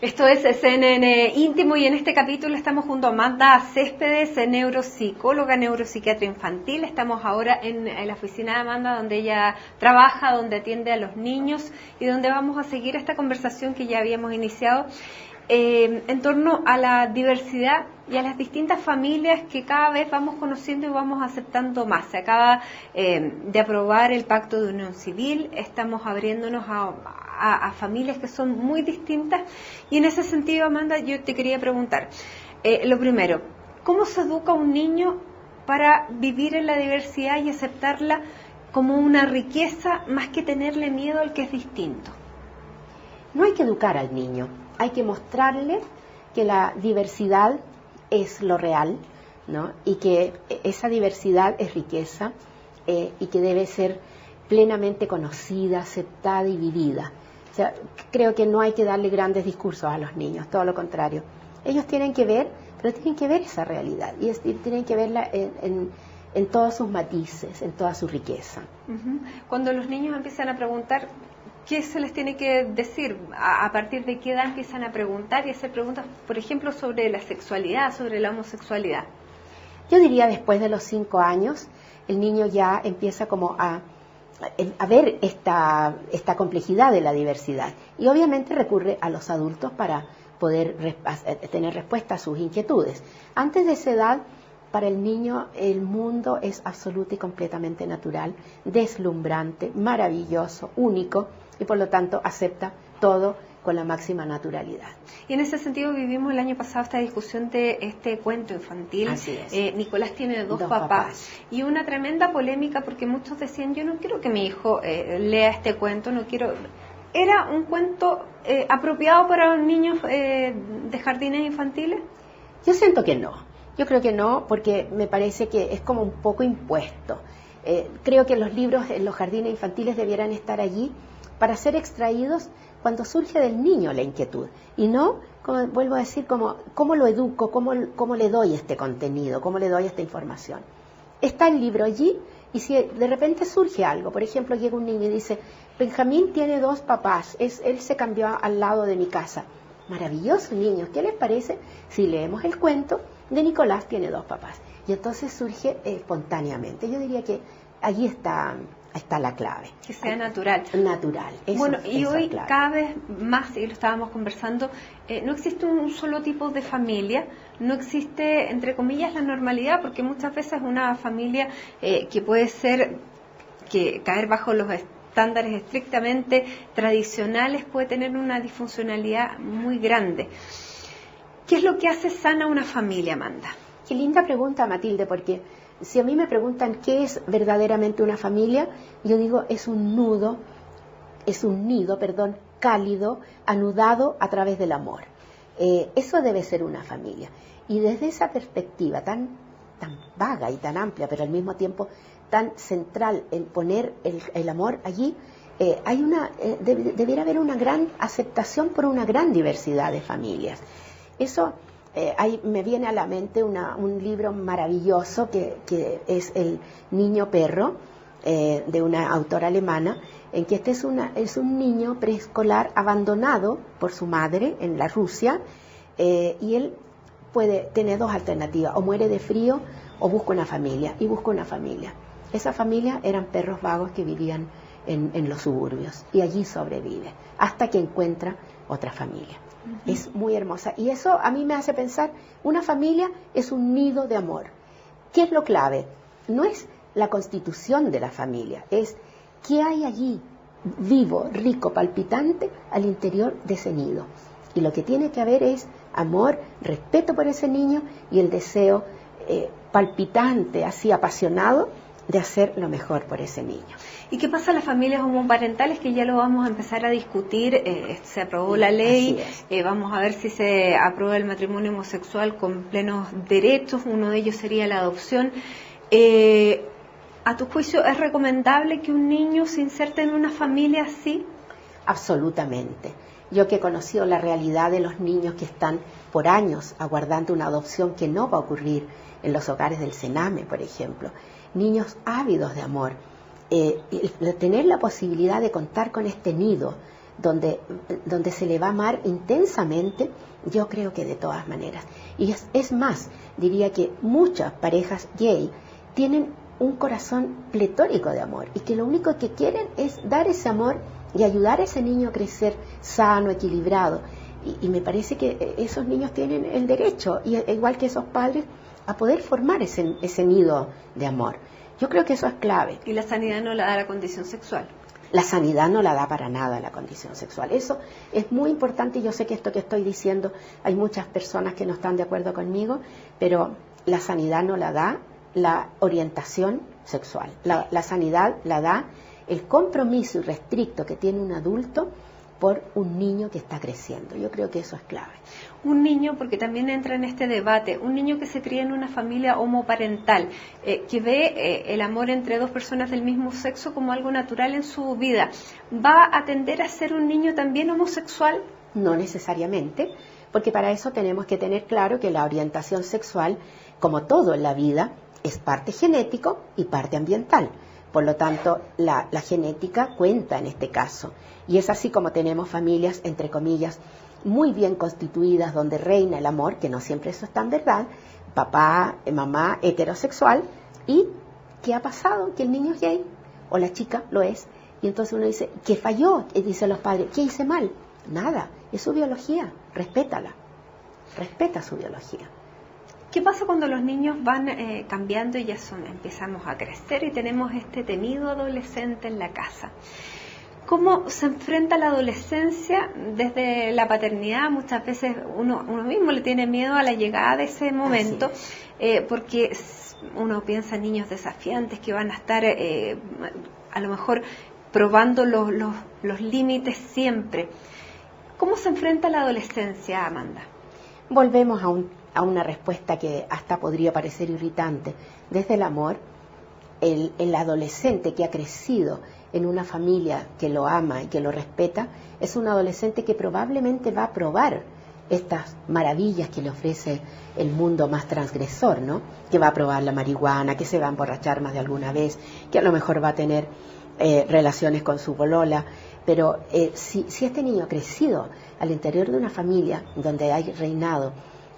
Esto es CNN Íntimo y en este capítulo estamos junto a Amanda Céspedes, neuropsicóloga, neuropsiquiatra infantil. Estamos ahora en la oficina de Amanda, donde ella trabaja, donde atiende a los niños y donde vamos a seguir esta conversación que ya habíamos iniciado en torno a la diversidad y a las distintas familias que cada vez vamos conociendo y vamos aceptando más. Se acaba de aprobar el Pacto de Unión Civil, estamos abriéndonos a familias que son muy distintas y en ese sentido, Amanda, yo te quería preguntar, lo primero, ¿cómo se educa a un niño para vivir en la diversidad y aceptarla como una riqueza más que tenerle miedo al que es distinto? No hay que educar al niño, hay que mostrarle que la diversidad es lo real, ¿no? Y que esa diversidad es riqueza y que debe ser plenamente conocida, aceptada y vivida. O sea, creo que no hay que darle grandes discursos a los niños, todo lo contrario. Ellos tienen que ver, pero tienen que ver esa realidad y tienen que verla en todos sus matices, en toda su riqueza. Cuando los niños empiezan a preguntar, ¿qué se les tiene que decir? ¿A partir de qué edad empiezan a preguntar y hacer preguntas, por ejemplo, sobre la sexualidad, sobre la homosexualidad? Yo diría después de los 5 años, el niño ya empieza como a ver esta complejidad de la diversidad y obviamente recurre a los adultos para poder tener respuesta a sus inquietudes. Antes de esa edad, para el niño el mundo es absoluto y completamente natural, deslumbrante, maravilloso, único y por lo tanto acepta todo con la máxima naturalidad. Y en ese sentido vivimos el año pasado esta discusión de este cuento infantil. Así es. Nicolás tiene dos papás. Y una tremenda polémica porque muchos decían, yo no quiero que mi hijo lea este cuento, no quiero... ¿Era un cuento apropiado para niños de jardines infantiles? Yo siento que no. Yo creo que no, porque me parece que es como un poco impuesto. Creo que los libros en los jardines infantiles debieran estar allí para ser extraídos cuando surge del niño la inquietud, y no, como vuelvo a decir, cómo lo educo, cómo le doy este contenido, cómo le doy esta información. Está el libro allí, y si de repente surge algo, por ejemplo, llega un niño y dice, Benjamín tiene 2 papás, él se cambió al lado de mi casa. Maravilloso, niños, ¿qué les parece si leemos el cuento de Nicolás tiene 2 papás? Y entonces surge espontáneamente. Yo diría que allí está la clave. Que sea natural. Natural. Bueno, y hoy cada vez más, y lo estábamos conversando, no existe un solo tipo de familia, no existe, entre comillas, la normalidad, porque muchas veces una familia que puede ser, que caer bajo los estándares estrictamente tradicionales puede tener una disfuncionalidad muy grande. ¿Qué es lo que hace sana una familia, Amanda? Qué linda pregunta, Matilde, porque si a mí me preguntan qué es verdaderamente una familia, yo digo es un nido, cálido, anudado a través del amor. Eso debe ser una familia. Y desde esa perspectiva tan vaga y tan amplia, pero al mismo tiempo tan central en poner el amor allí, debiera haber una gran aceptación por una gran diversidad de familias. Eso ahí me viene a la mente un libro maravilloso que es El niño perro, de una autora alemana, en que es un niño preescolar abandonado por su madre en la Rusia, y él puede tener dos alternativas, o muere de frío o busca una familia, y busca una familia. Esa familia eran perros vagos que vivían en los suburbios, y allí sobrevive, hasta que encuentra otra familia. Es muy hermosa, y eso a mí me hace pensar, una familia es un nido de amor. ¿Qué es lo clave? No es la constitución de la familia, es qué hay allí, vivo, rico, palpitante, al interior de ese nido. Y lo que tiene que haber es amor, respeto por ese niño y el deseo palpitante, así apasionado, de hacer lo mejor por ese niño. ¿Y qué pasa en las familias homoparentales? Que ya lo vamos a empezar a discutir. Se aprobó la ley, vamos a ver si se aprueba el matrimonio homosexual con plenos derechos. Uno de ellos sería la adopción. ¿A tu juicio es recomendable que un niño se inserte en una familia así? Absolutamente. Yo que he conocido la realidad de los niños que están por años aguardando una adopción que no va a ocurrir en los hogares del Sename, por ejemplo. Niños ávidos de amor. Tener la posibilidad de contar con este nido donde se le va a amar intensamente, yo creo que de todas maneras. Y es más, diría que muchas parejas gay tienen un corazón pletórico de amor y que lo único que quieren es dar ese amor y ayudar a ese niño a crecer sano, equilibrado. Y me parece que esos niños tienen el derecho, igual que esos padres, a poder formar ese nido de amor. Yo creo que eso es clave. ¿Y la sanidad no la da la condición sexual? La sanidad no la da para nada la condición sexual. Eso es muy importante, y yo sé que esto que estoy diciendo, hay muchas personas que no están de acuerdo conmigo, pero la sanidad no la da la orientación sexual. La sanidad la da el compromiso irrestricto que tiene un adulto por un niño que está creciendo. Yo creo que eso es clave. Un niño, porque también entra en este debate, un niño que se cría en una familia homoparental, que ve el amor entre dos personas del mismo sexo como algo natural en su vida, ¿va a tender a ser un niño también homosexual? No necesariamente, porque para eso tenemos que tener claro que la orientación sexual, como todo en la vida, es parte genético y parte ambiental. Por lo tanto, la genética cuenta en este caso. Y es así como tenemos familias, entre comillas, muy bien constituidas, donde reina el amor, que no siempre eso es tan verdad, papá, mamá, heterosexual, y ¿qué ha pasado? Que el niño es gay, o la chica lo es, y entonces uno dice, ¿qué falló? Y dicen los padres, ¿qué hice mal? Nada, es su biología, respétala, respeta su biología. ¿Qué pasa cuando los niños van cambiando y ya empezamos a crecer y tenemos este temido adolescente en la casa? ¿Cómo se enfrenta la adolescencia desde la paternidad? Muchas veces uno mismo le tiene miedo a la llegada de ese momento, porque uno piensa en niños desafiantes que van a estar a lo mejor probando los límites siempre. ¿Cómo se enfrenta la adolescencia, Amanda? Volvemos a una respuesta que hasta podría parecer irritante. Desde el amor, el adolescente que ha crecido en una familia que lo ama y que lo respeta, es un adolescente que probablemente va a probar estas maravillas que le ofrece el mundo más transgresor, ¿no? Que va a probar la marihuana, que se va a emborrachar más de alguna vez, que a lo mejor va a tener relaciones con su polola. Pero si este niño ha crecido al interior de una familia donde hay reinado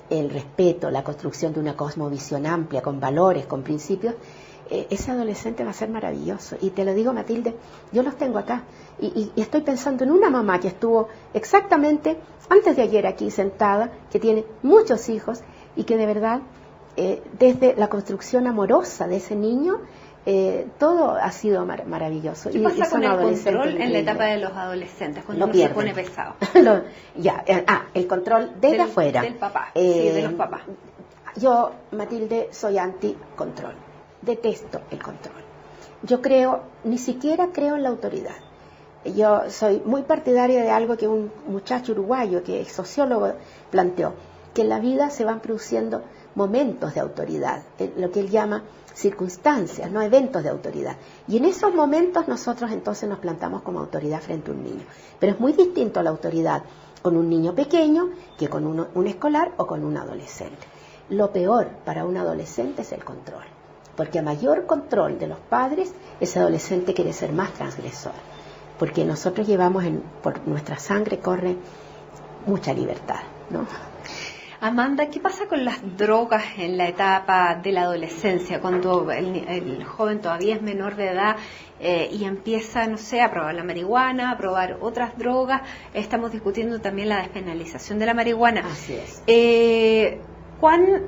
el respeto, la construcción de una cosmovisión amplia, con valores, con principios, ese adolescente va a ser maravilloso. Y te lo digo, Matilde, yo los tengo acá. Y estoy pensando en una mamá que estuvo exactamente antes de ayer aquí sentada, que tiene muchos hijos y que de verdad, desde la construcción amorosa de ese niño, todo ha sido maravilloso. ¿Qué pasa con el control en la etapa de los adolescentes, cuando uno se pone pesado? El control desde afuera. Del papá, de los papás. Yo, Matilde, soy anti-control. Detesto el control. Yo ni siquiera creo en la autoridad. Yo soy muy partidaria de algo que un muchacho uruguayo, que es sociólogo, planteó, que en la vida se van produciendo momentos de autoridad, lo que él llama circunstancias, no eventos de autoridad. Y en esos momentos nosotros entonces nos plantamos como autoridad frente a un niño. Pero es muy distinto la autoridad con un niño pequeño que con un escolar o con un adolescente. Lo peor para un adolescente es el control, porque a mayor control de los padres, ese adolescente quiere ser más transgresor, porque nosotros llevamos por nuestra sangre corre mucha libertad. ¿no? Amanda, ¿qué pasa con las drogas en la etapa de la adolescencia, cuando el joven todavía es menor de edad y empieza, no sé, a probar la marihuana, a probar otras drogas? Estamos discutiendo también la despenalización de la marihuana. Así es. ¿Cuán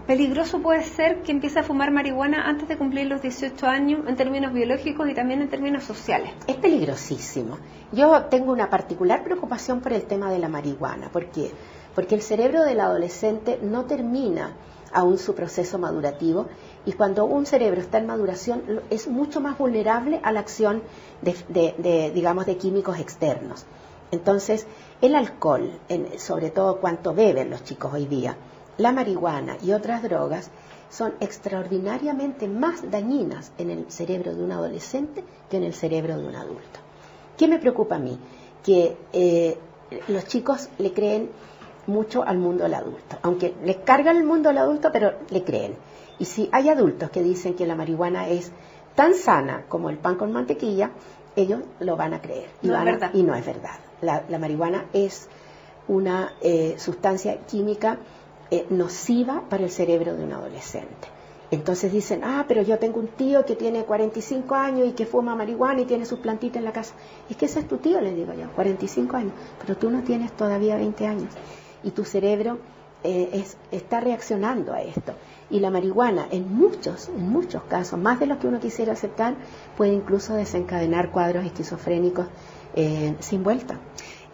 peligroso puede ser que empiece a fumar marihuana antes de cumplir los 18 años en términos biológicos y también en términos sociales? Es peligrosísimo. Yo tengo una particular preocupación por el tema de la marihuana. ¿Por qué? Porque el cerebro del adolescente no termina aún su proceso madurativo, y cuando un cerebro está en maduración es mucho más vulnerable a la acción digamos, de químicos externos. Entonces, el alcohol, sobre todo cuanto beben los chicos hoy día, la marihuana y otras drogas, son extraordinariamente más dañinas en el cerebro de un adolescente que en el cerebro de un adulto. ¿Qué me preocupa a mí? Que los chicos le creen mucho al mundo del adulto, aunque les carga el mundo del adulto, pero le creen. Y si hay adultos que dicen que la marihuana es tan sana como el pan con mantequilla, ellos lo van a creer. Y no es verdad. La marihuana es una sustancia química nociva para el cerebro de un adolescente. Entonces dicen, pero yo tengo un tío que tiene 45 años y que fuma marihuana y tiene sus plantitas en la casa. Es que ese es tu tío, les digo yo, 45 años, pero tú no tienes todavía 20 años. Y tu cerebro está reaccionando a esto. Y la marihuana, en muchos casos, más de los que uno quisiera aceptar, puede incluso desencadenar cuadros esquizofrénicos sin vuelta.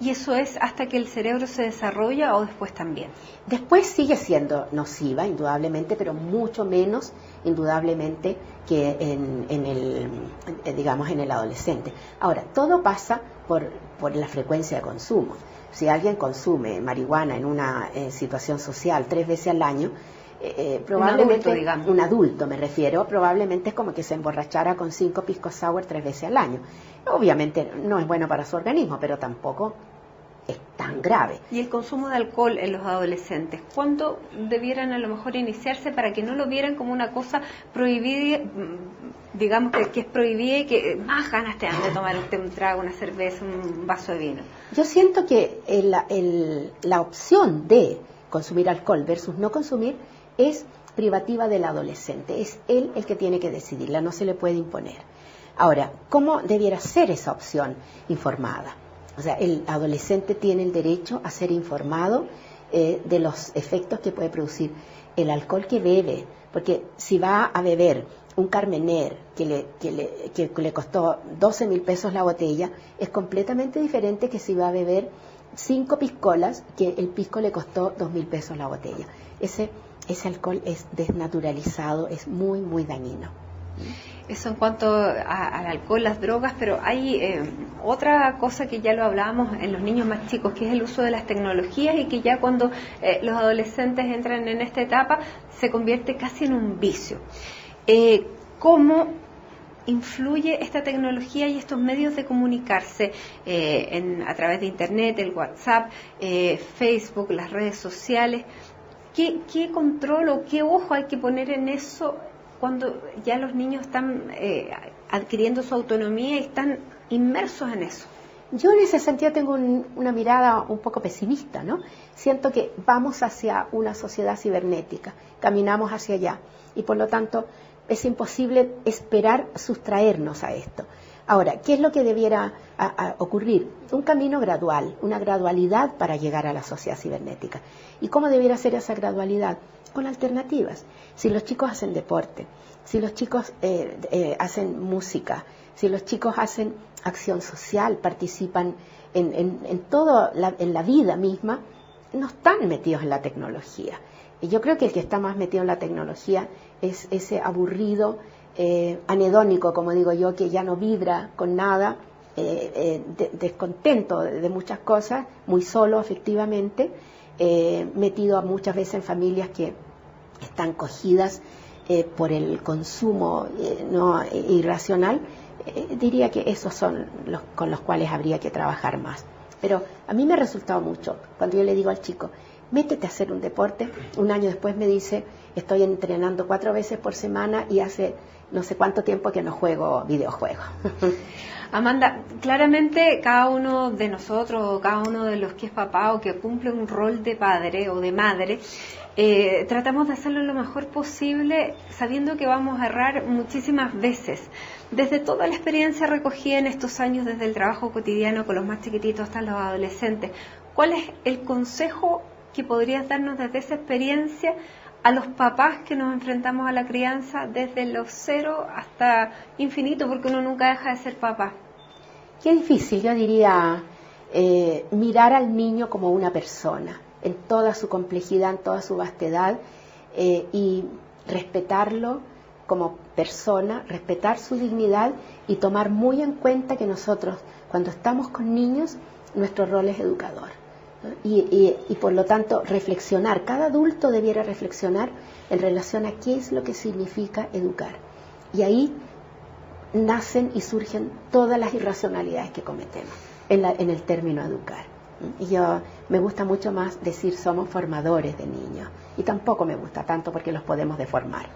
¿Y eso es hasta que el cerebro se desarrolla o después también? Después sigue siendo nociva, indudablemente, pero mucho menos, indudablemente, que en el adolescente. Ahora, todo pasa por la frecuencia de consumo. Si alguien consume marihuana en una situación social 3 veces al año, probablemente un adulto me refiero, probablemente es como que se emborrachara con 5 pisco sour 3 veces al año. Obviamente no es bueno para su organismo, pero tampoco es tan grave. ¿Y el consumo de alcohol en los adolescentes? ¿Cuándo debieran a lo mejor iniciarse para que no lo vieran como una cosa prohibida, digamos que es prohibida y que más ganas te dan de tomar un trago, una cerveza, un vaso de vino? Yo siento que la opción de consumir alcohol versus no consumir es privativa del adolescente. Es él el que tiene que decidirla, no se le puede imponer. Ahora, ¿cómo debiera ser esa opción informada? O sea, el adolescente tiene el derecho a ser informado de los efectos que puede producir el alcohol que bebe, porque si va a beber un Carmener que le costó 12.000 pesos la botella, es completamente diferente que si va a beber 5 piscolas que el pisco le costó 2.000 pesos la botella. Ese alcohol es desnaturalizado, es muy, muy dañino. Eso en cuanto al alcohol, las drogas, pero hay otra cosa que ya lo hablábamos en los niños más chicos, que es el uso de las tecnologías, y que ya cuando los adolescentes entran en esta etapa se convierte casi en un vicio. ¿Cómo influye esta tecnología y estos medios de comunicarse a través de Internet, el WhatsApp, Facebook, las redes sociales? ¿Qué control o qué ojo hay que poner en eso cuando ya los niños están adquiriendo su autonomía y están inmersos en eso? Yo en ese sentido tengo una mirada un poco pesimista, ¿no? Siento que vamos hacia una sociedad cibernética, caminamos hacia allá, y por lo tanto es imposible esperar sustraernos a esto. Ahora, ¿qué es lo que debiera ocurrir? Un camino gradual, una gradualidad para llegar a la sociedad cibernética. ¿Y cómo debiera ser esa gradualidad? Con alternativas. Si los chicos hacen deporte, si los chicos hacen música, si los chicos hacen acción social, participan en todo, en la vida misma, no están metidos en la tecnología. Y yo creo que el que está más metido en la tecnología es ese aburrido, anedónico, como digo yo, que ya no vibra con nada, descontento de muchas cosas, muy solo efectivamente, metido muchas veces en familias que están cogidas por el consumo irracional. Diría que esos son los con los cuales habría que trabajar más. Pero a mí me ha resultado mucho cuando yo le digo al chico, métete a hacer un deporte. Un año después me dice, estoy entrenando 4 veces por semana y hace no sé cuánto tiempo que no juego videojuegos. Amanda, claramente cada uno de nosotros, cada uno de los que es papá o que cumple un rol de padre o de madre, tratamos de hacerlo lo mejor posible sabiendo que vamos a errar muchísimas veces. Desde toda la experiencia recogida en estos años, desde el trabajo cotidiano con los más chiquititos hasta los adolescentes, ¿cuál es el consejo que podrías darnos desde esa experiencia a los papás que nos enfrentamos a la crianza desde los 0 hasta infinito, porque uno nunca deja de ser papá? Qué difícil, yo diría, mirar al niño como una persona, en toda su complejidad, en toda su vastedad, y respetarlo como persona, respetar su dignidad y tomar muy en cuenta que nosotros, cuando estamos con niños, nuestro rol es educador. Y por lo tanto reflexionar, cada adulto debiera reflexionar en relación a qué es lo que significa educar, y ahí nacen y surgen todas las irracionalidades que cometemos en el término educar. Y yo me gusta mucho más decir somos formadores de niños, y tampoco me gusta tanto porque los podemos deformar.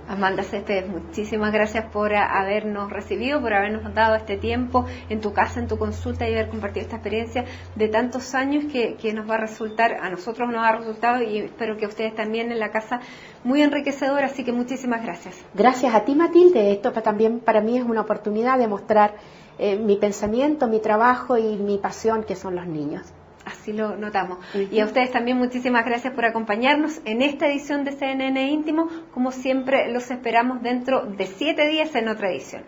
Amanda Céspedes, muchísimas gracias por habernos recibido, por habernos dado este tiempo en tu casa, en tu consulta, y haber compartido esta experiencia de tantos años que nos va a resultar, a nosotros nos ha resultado, y espero que a ustedes también en la casa, muy enriquecedora. Así que muchísimas gracias. Gracias a ti, Matilde. Esto también para mí es una oportunidad de mostrar mi pensamiento, mi trabajo y mi pasión, que son los niños. Así lo notamos. Y a ustedes también muchísimas gracias por acompañarnos en esta edición de CNN Íntimo. Como siempre, los esperamos dentro de 7 días en otra edición.